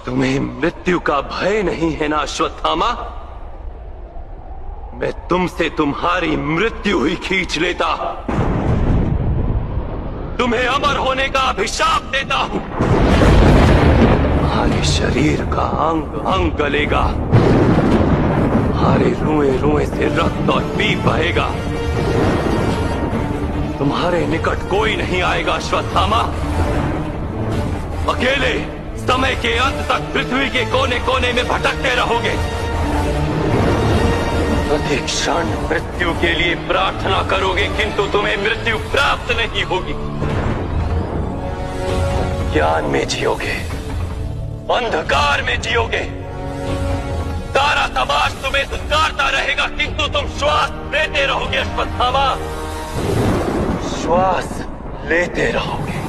तुम्हें मृत्यु का भय नहीं है ना अश्वत्थामा? मैं तुमसे तुम्हारी मृत्यु ही खींच लेता, तुम्हें अमर होने का अभिशाप देता हूं। तुम्हारे शरीर का अंग अंग गलेगा, तुम्हारे रुएं रुएं से रक्त और पीप बहेगा। तुम्हारे निकट कोई नहीं आएगा अश्वत्थामा। अकेले समय के अंत तक पृथ्वी के कोने कोने में भटकते रहोगे। प्रति क्षण मृत्यु के लिए प्रार्थना करोगे, किंतु तुम्हें मृत्यु प्राप्त नहीं होगी। ज्ञान में जियोगे, अंधकार में जियोगे। सारा समाज तुम्हें दुत्कारता रहेगा, किंतु तुम श्वास लेते रहोगे अश्वत्थामा, श्वास लेते रहोगे।